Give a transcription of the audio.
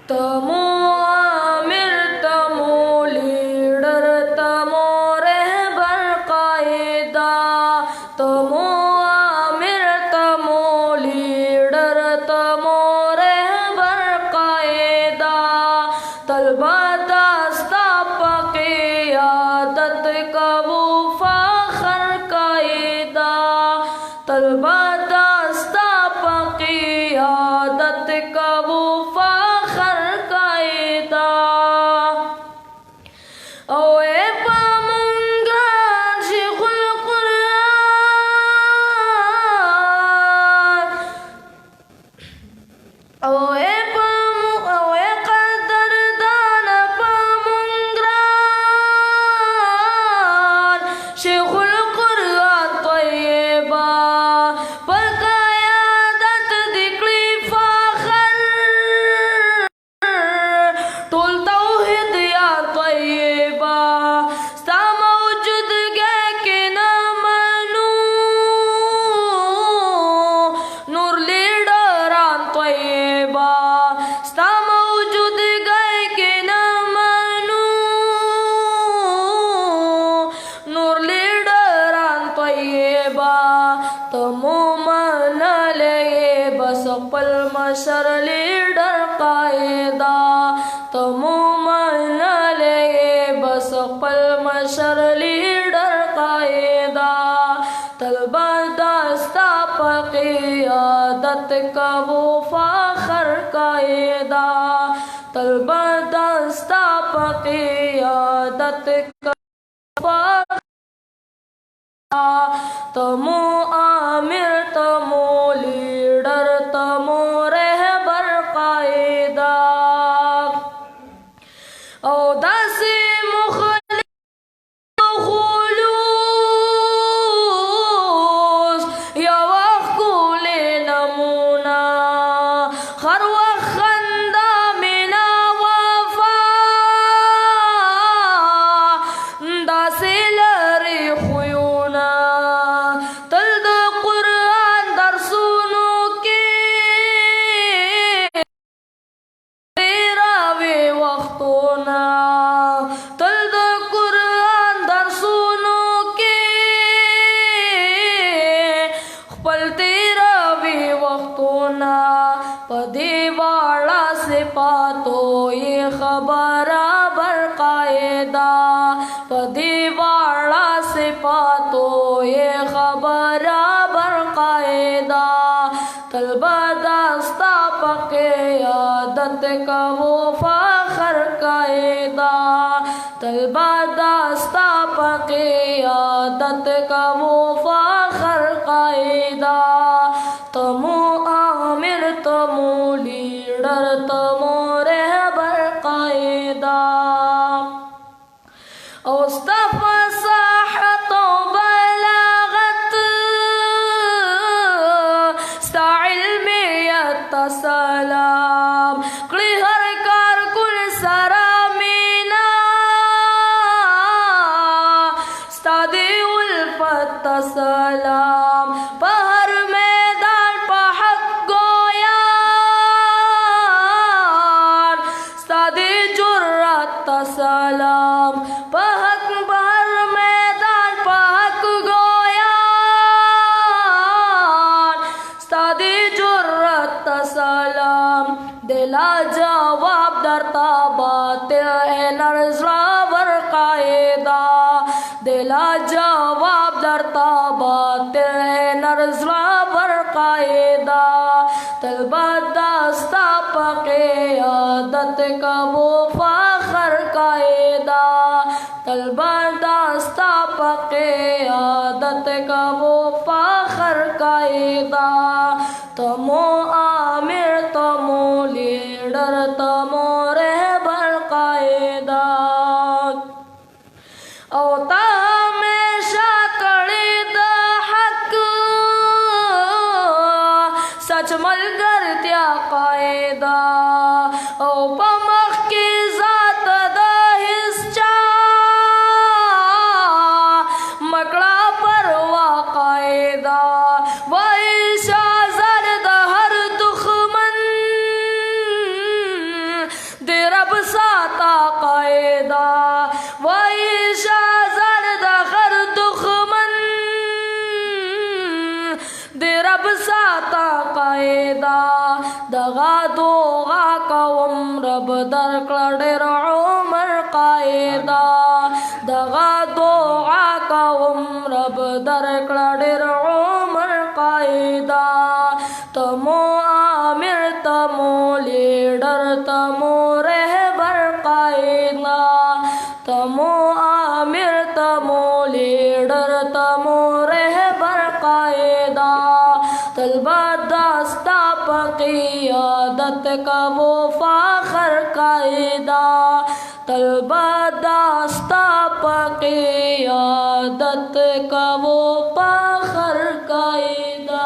तमो आमिर तमो लीडर तमो रहबर कायदा तमो आमिर तमो लीडर तमो रहबर कायदा तलबा दास्ता पके आदत कबू फाखर कायदा तलबा दास्ता पके आदत कबू पल मशर लीडर कायदा तमो मन ले बस पल मशर लीडर कायदा तलबा दास्ता पके आदत कबू फाखर कायदा तलबा दास्ता पके आदत कबू तमो आमिर तमो लीडर तमो रहबर कायदा औ दासी मुखलिस खुलूस या वक़्कुल नमूना हर वक्त खंदा मिना वफा दासी लरी खुयूना तल्द कुरान दरसूनो के तेरावे वक्तोना तल्द कुरान दरसूनो के पल तेरावे वक्तोना पदेवाड़ा से पातो ये खबरा बर कायदा पदेवाड़ा से पातो ये खबरा बर कायदा तलबा दास्ता पके आदत का वो फाखर कायदा तलबा दास्ता पके आदत का वो फाखर कायदा तमो आमिर तमो लीडर तमो रहबर कायदा औस्तफा साहत बलागत स्टाइल में यतसलाम क्लिहर कार कुल सरामीना स्तादे उल्फत सलाम पहर मैदान पहक गोयान स्तादे जुर्रत सलाम पहक बहर मैदान पहक गोयान स्तादे जुर्रत सलाम दिला जवाब दरता बातिल है नर्ज़रावर कायदा दिला जवाब दरता बातिल है नर्ज़रावर कायदा तलबा दास्ता पके आदत का वो फाखर कायदा तलबा दास्ता पके आदत का वो फाखर कायदा तमो आमिर तमो लीडर तमो रहबर कायदा औता हमेशा कड़ी द हक सच मल कर त्या कायदा औ पमख की जात द हिस्सा मकड़ा परवा कायदा वही शाजर द हर दुख دغا دوغا کوم رب درکړه ډېر عمر قاعده دغا دوغا کوم رب درکړه ډېر عمر قاعده تمو آمر تمو لیډر تمو رهبر قاعده تمو آمر تمو لیډر تمو رهبر قاعده طلبات داستا پا قیادت کا وہ فاخر قاعدہ طلبات داستا پا قیادت کا وہ فاخر قاعدہ